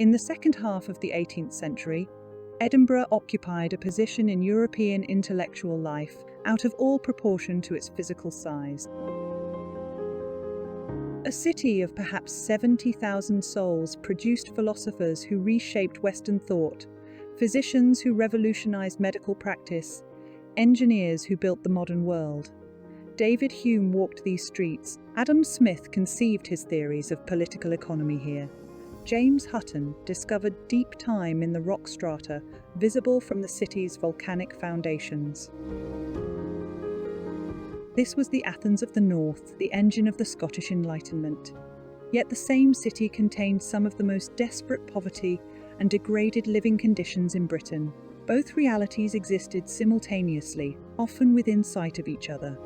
In the second half of the 18th century, Edinburgh occupied a position in European intellectual life out of all proportion to its physical size. A city of perhaps 70,000 souls produced philosophers who reshaped Western thought, physicians who revolutionized medical practice, engineers who built the modern world. David Hume walked these streets. Adam Smith conceived his theories of political economy here. James Hutton discovered deep time in the rock strata visible from the city's volcanic foundations. This was the Athens of the North, the engine of the Scottish Enlightenment. Yet the same city contained some of the most desperate poverty and degraded living conditions in Britain. Both realities existed simultaneously, often within sight of each other.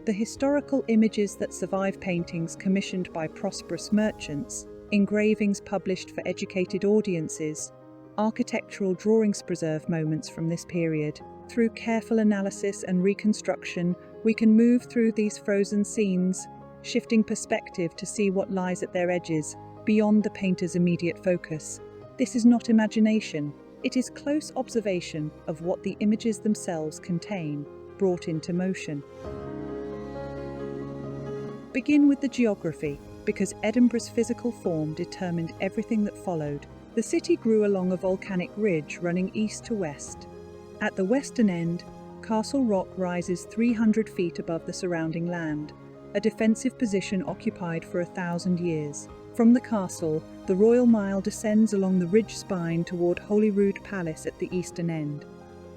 The historical images that survive, paintings commissioned by prosperous merchants, engravings published for educated audiences, architectural drawings preserve moments from this period. Through careful analysis and reconstruction, we can move through these frozen scenes, shifting perspective to see what lies at their edges, beyond the painter's immediate focus. This is not imagination, it is close observation of what the images themselves contain, brought into motion. Begin with the geography, because Edinburgh's physical form determined everything that followed. The city grew along a volcanic ridge running east to west. At the western end, Castle Rock rises 300 feet above the surrounding land, a defensive position occupied for 1,000 years. From the castle, the Royal Mile descends along the ridge spine toward Holyrood Palace at the eastern end.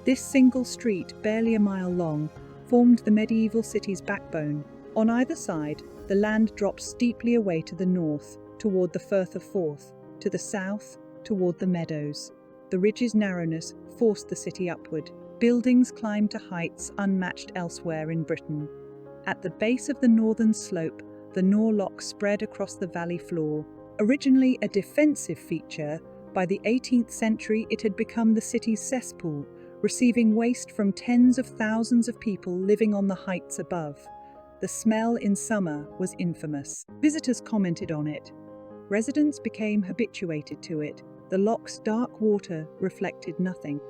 This single street, barely a mile long, formed the medieval city's backbone. On either side, the land drops steeply away to the north, toward the Firth of Forth, to the south, toward the meadows. The ridge's narrowness forced the city upward. Buildings climbed to heights unmatched elsewhere in Britain. At the base of the northern slope, the Nor Loch spread across the valley floor. Originally a defensive feature, by the 18th century it had become the city's cesspool, receiving waste from tens of thousands of people living on the heights above. The smell in summer was infamous. Visitors commented on it. Residents became habituated to it. The loch's dark water reflected nothing.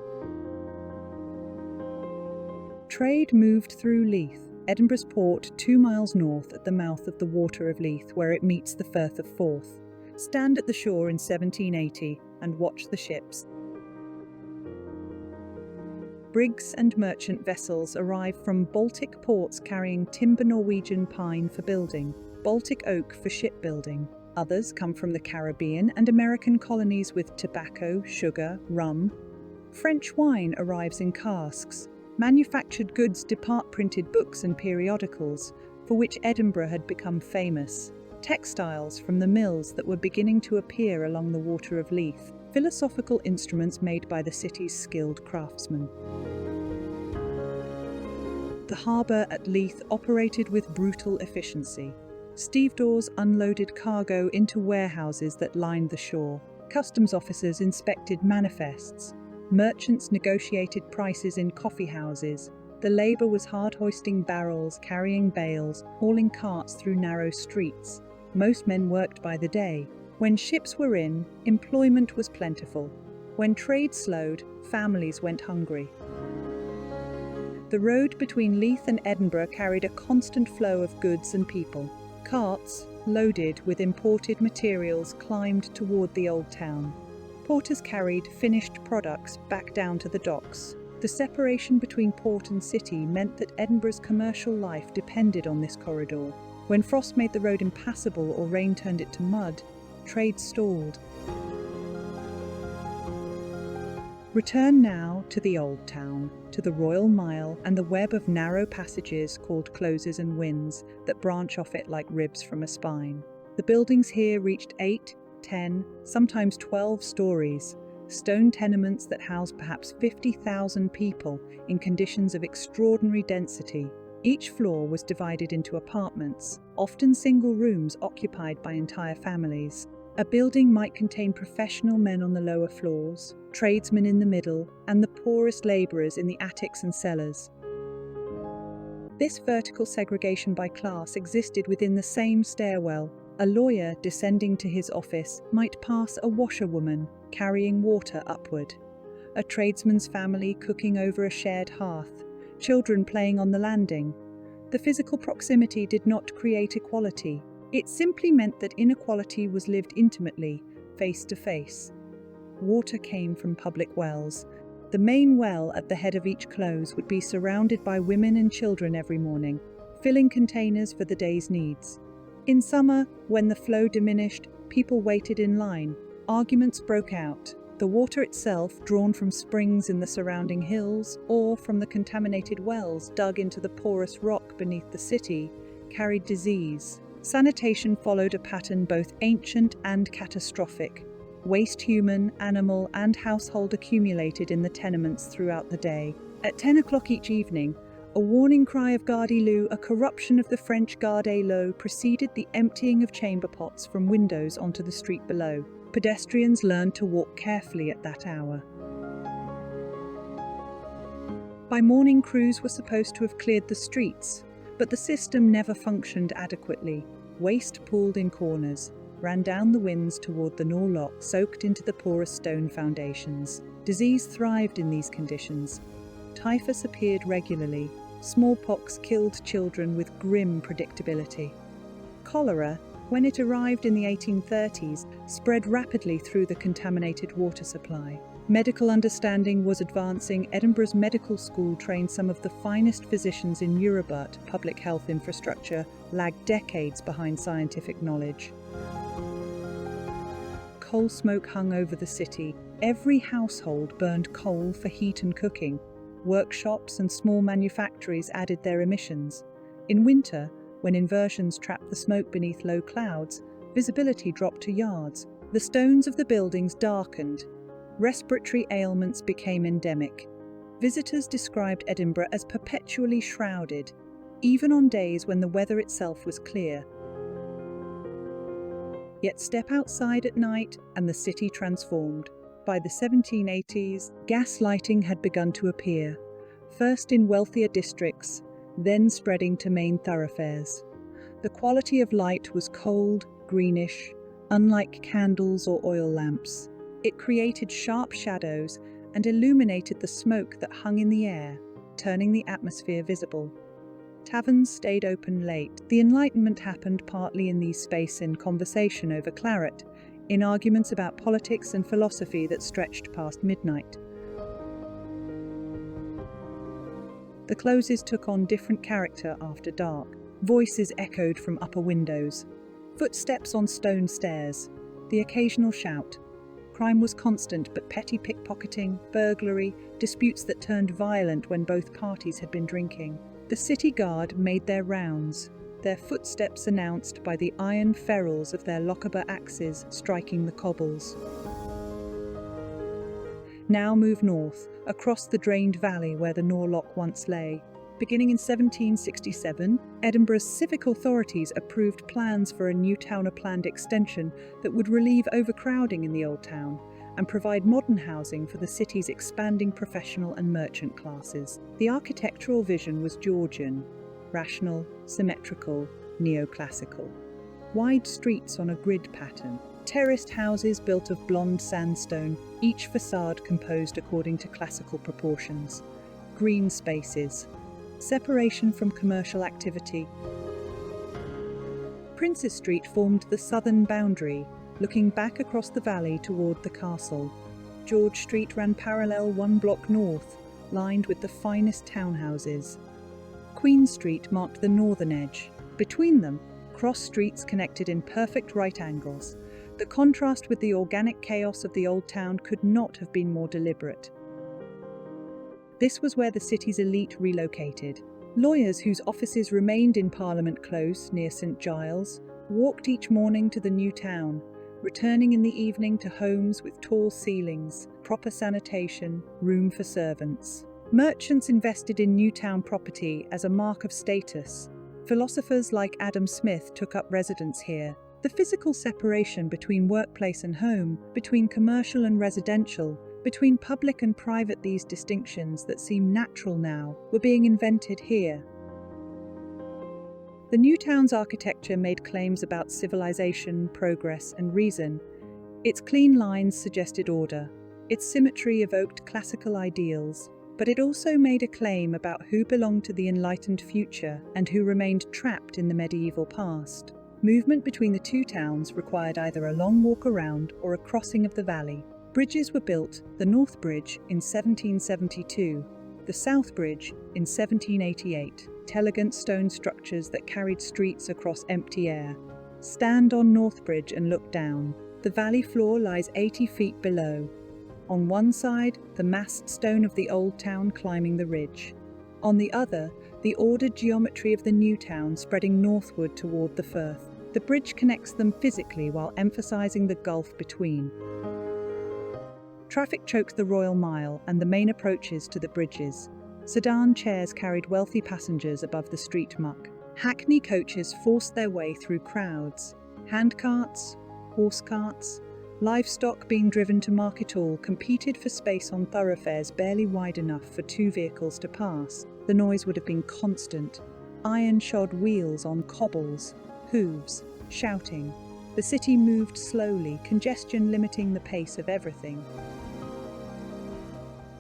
Trade moved through Leith, Edinburgh's port 2 miles north at the mouth of the Water of Leith, where it meets the Firth of Forth. Stand at the shore in 1780 and watch the ships. Brigs and merchant vessels arrive from Baltic ports carrying timber Norwegian pine for building, Baltic oak for shipbuilding. Others come from the Caribbean and American colonies with tobacco, sugar, rum. French wine arrives in casks. Manufactured goods depart printed books and periodicals, for which Edinburgh had become famous. Textiles from the mills that were beginning to appear along the Water of Leith. Philosophical instruments made by the city's skilled craftsmen. The harbour at Leith operated with brutal efficiency. Stevedores unloaded cargo into warehouses that lined the shore. Customs officers inspected manifests. Merchants negotiated prices in coffee houses. The labour was hard hoisting barrels, carrying bales, hauling carts through narrow streets. Most men worked by the day. When ships were in, employment was plentiful. When trade slowed, families went hungry. The road between Leith and Edinburgh carried a constant flow of goods and people. Carts, loaded with imported materials, climbed toward the old town. Porters carried finished products back down to the docks. The separation between port and city meant that Edinburgh's commercial life depended on this corridor. When frost made the road impassable or rain turned it to mud, trade stalled. Return now to the old town, to the Royal Mile and the web of narrow passages called closes and wynds that branch off it like ribs from a spine. The buildings here reached 8, 10, sometimes 12 stories, stone tenements that housed perhaps 50,000 people in conditions of extraordinary density. Each floor was divided into apartments, often single rooms occupied by entire families. A building might contain professional men on the lower floors, tradesmen in the middle, and the poorest labourers in the attics and cellars. This vertical segregation by class existed within the same stairwell, A lawyer descending to his office might pass a washerwoman carrying water upward, a tradesman's family cooking over a shared hearth, children playing on the landing. The physical proximity did not create equality. It simply meant that inequality was lived intimately, face to face. Water came from public wells. The main well at the head of each close would be surrounded by women and children every morning, filling containers for the day's needs. In summer, when the flow diminished, people waited in line. Arguments broke out. The water itself, drawn from springs in the surrounding hills or from the contaminated wells dug into the porous rock beneath the city, carried disease. Sanitation followed a pattern both ancient and catastrophic. Waste, human, animal, and household, accumulated in the tenements throughout the day. At 10 o'clock each evening, a warning cry of Gardy-loo, a corruption of the French Gardy-loo, preceded the emptying of chamber pots from windows onto the street below. Pedestrians learned to walk carefully at that hour. By morning, crews were supposed to have cleared the streets, but the system never functioned adequately. Waste pooled in corners, ran down the winds toward the Nor Loch, soaked into the porous stone foundations. Disease thrived in these conditions. Typhus appeared regularly. Smallpox killed children with grim predictability. Cholera, when it arrived in the 1830s, spread rapidly through the contaminated water supply. Medical understanding was advancing. Edinburgh's medical school trained some of the finest physicians in Europe, but public health infrastructure lagged decades behind scientific knowledge. Coal smoke hung over the city. Every household burned coal for heat and cooking. Workshops and small manufactories added their emissions. In winter, when inversions trapped the smoke beneath low clouds, visibility dropped to yards. The stones of the buildings darkened. Respiratory ailments became endemic. Visitors described Edinburgh as perpetually shrouded, even on days when the weather itself was clear. Yet step outside at night and the city transformed. By the 1780s, gas lighting had begun to appear, first in wealthier districts, then spreading to main thoroughfares. The quality of light was cold, greenish, unlike candles or oil lamps. It created sharp shadows and illuminated the smoke that hung in the air, turning the atmosphere visible. Taverns stayed open late. The Enlightenment happened partly in these spaces, in conversation over claret, in arguments about politics and philosophy that stretched past midnight. The closes took on different character after dark. Voices echoed from upper windows. Footsteps on stone stairs. The occasional shout. Crime was constant, but petty pickpocketing, burglary, disputes that turned violent when both parties had been drinking. The city guard made their rounds, their footsteps announced by the iron ferrules of their Lochaber axes striking the cobbles. Now move north, across the drained valley where the Nor Loch once lay. Beginning in 1767, Edinburgh's civic authorities approved plans for a new town-planned extension that would relieve overcrowding in the old town and provide modern housing for the city's expanding professional and merchant classes. The architectural vision was Georgian, rational, symmetrical, neoclassical. Wide streets on a grid pattern, terraced houses built of blonde sandstone, each facade composed according to classical proportions. Green spaces, separation from commercial activity. Princes Street formed the southern boundary, looking back across the valley toward the castle. George Street ran parallel 1 block north, lined with the finest townhouses. Queen Street marked the northern edge. Between them, cross streets connected in perfect right angles. The contrast with the organic chaos of the old town could not have been more deliberate. This was where the city's elite relocated. Lawyers whose offices remained in Parliament Close near St Giles walked each morning to the new town, returning in the evening to homes with tall ceilings, proper sanitation, room for servants. Merchants invested in Newtown property as a mark of status. Philosophers like Adam Smith took up residence here. The physical separation between workplace and home, between commercial and residential, between public and private, these distinctions that seem natural now, were being invented here. The new town's architecture made claims about civilization, progress, and reason. Its clean lines suggested order. Its symmetry evoked classical ideals. But it also made a claim about who belonged to the enlightened future and who remained trapped in the medieval past. Movement between the two towns required either a long walk around or a crossing of the valley. Bridges were built, the North Bridge in 1772, the South Bridge in 1788, elegant stone structures that carried streets across empty air. Stand on North Bridge and look down. The valley floor lies 80 feet below. On one side, the massed stone of the old town climbing the ridge. On the other, the ordered geometry of the new town spreading northward toward the Firth. The bridge connects them physically while emphasizing the gulf between. Traffic choked the Royal Mile and the main approaches to the bridges. Sedan chairs carried wealthy passengers above the street muck. Hackney coaches forced their way through crowds. Handcarts, horse carts, livestock being driven to market hall competed for space on thoroughfares barely wide enough for two vehicles to pass. The noise would have been constant. Iron-shod wheels on cobbles, hooves, shouting. The city moved slowly, congestion limiting the pace of everything.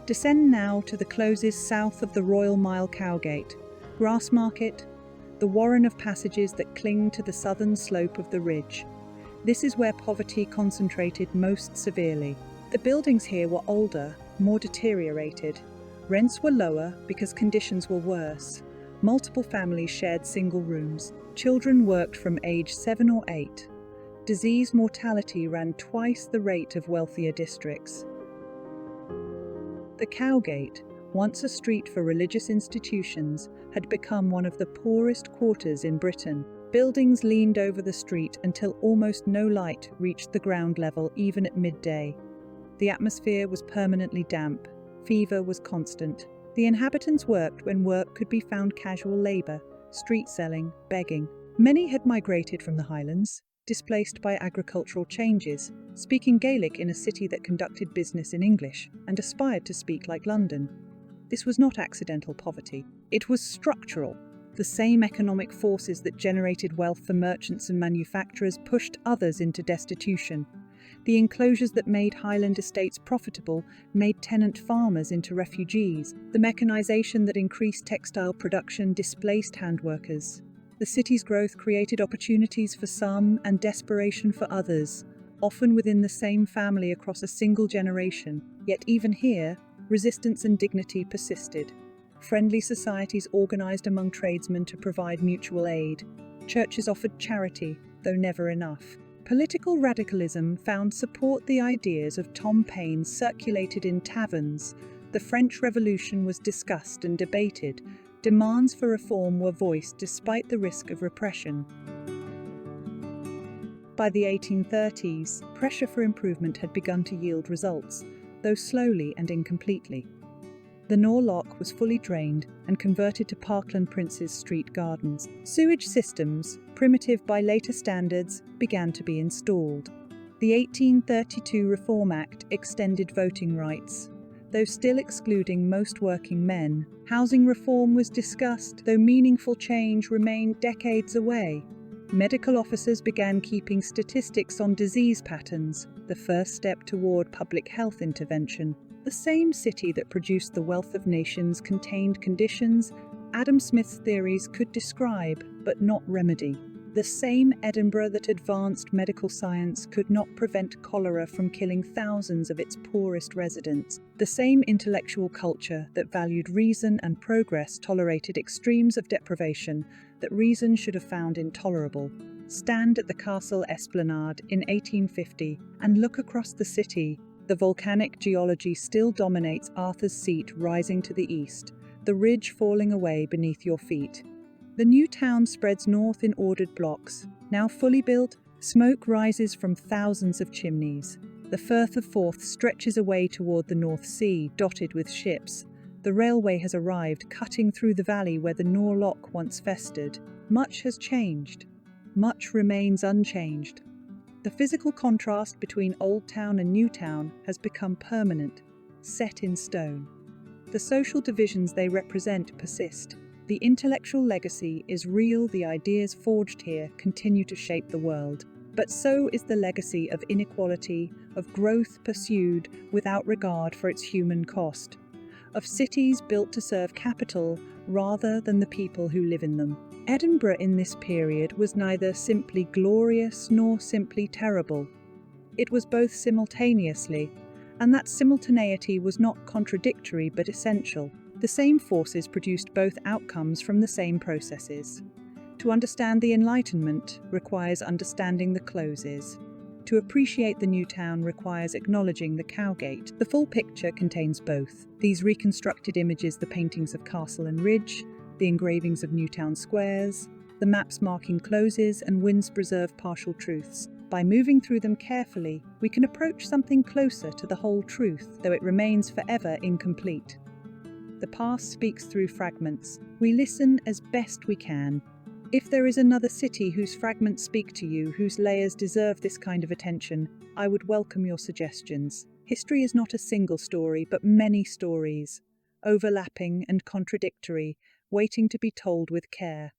Descend now to the closes south of the Royal Mile Cowgate, Grassmarket, the warren of passages that cling to the southern slope of the ridge. This is where poverty concentrated most severely. The buildings here were older, more deteriorated. Rents were lower because conditions were worse. Multiple families shared single rooms. Children worked from age 7 or 8. Disease mortality ran twice the rate of wealthier districts. The Cowgate, once a street for religious institutions, had become one of the poorest quarters in Britain. Buildings leaned over the street until almost no light reached the ground level even at midday. The atmosphere was permanently damp. Fever was constant. The inhabitants worked when work could be found: casual labour, street selling, begging. Many had migrated from the Highlands, displaced by agricultural changes, speaking Gaelic in a city that conducted business in English and aspired to speak like London. This was not accidental poverty. It was structural. The same economic forces that generated wealth for merchants and manufacturers pushed others into destitution. The enclosures that made Highland estates profitable made tenant farmers into refugees. The mechanisation that increased textile production displaced handworkers. The city's growth created opportunities for some and desperation for others, often within the same family across a single generation. Yet even here, resistance and dignity persisted. Friendly societies organised among tradesmen to provide mutual aid. Churches offered charity, though never enough. Political radicalism found support. The ideas of Tom Paine circulated in taverns. The French Revolution was discussed and debated. Demands for reform were voiced despite the risk of repression. By the 1830s, pressure for improvement had begun to yield results, though slowly and incompletely. The Nor Loch was fully drained and converted to Parkland Prince's street gardens. Sewage systems, primitive by later standards, began to be installed. The 1832 Reform Act extended voting rights, though still excluding most working men. Housing reform was discussed, though meaningful change remained decades away. Medical officers began keeping statistics on disease patterns, the first step toward public health intervention. The same city that produced the wealth of nations contained conditions Adam Smith's theories could describe but not remedy. The same Edinburgh that advanced medical science could not prevent cholera from killing thousands of its poorest residents. The same intellectual culture that valued reason and progress tolerated extremes of deprivation that reason should have found intolerable. Stand at the castle esplanade in 1850 and look across the city. The volcanic geology still dominates Arthur's Seat rising to the east, the ridge falling away beneath your feet. The new town spreads north in ordered blocks. Now fully built, smoke rises from thousands of chimneys. The Firth of Forth stretches away toward the North Sea, dotted with ships. The railway has arrived, cutting through the valley where the Nor Loch once festered. Much has changed. Much remains unchanged. The physical contrast between Old Town and New Town has become permanent, set in stone. The social divisions they represent persist. The intellectual legacy is real, the ideas forged here continue to shape the world. But so is the legacy of inequality, of growth pursued without regard for its human cost, of cities built to serve capital rather than the people who live in them. Edinburgh in this period was neither simply glorious nor simply terrible. It was both simultaneously, and that simultaneity was not contradictory but essential. The same forces produced both outcomes from the same processes. To understand the Enlightenment requires understanding the closes. To appreciate the new town requires acknowledging the Cowgate. The full picture contains both. These reconstructed images, the paintings of Castle and Ridge, the engravings of Newtown squares, the maps marking closes and winds preserve partial truths. By moving through them carefully, we can approach something closer to the whole truth, though it remains forever incomplete. The past speaks through fragments. We listen as best we can. If there is another city whose fragments speak to you, whose layers deserve this kind of attention, I would welcome your suggestions. History is not a single story, but many stories, overlapping and contradictory, waiting to be told with care.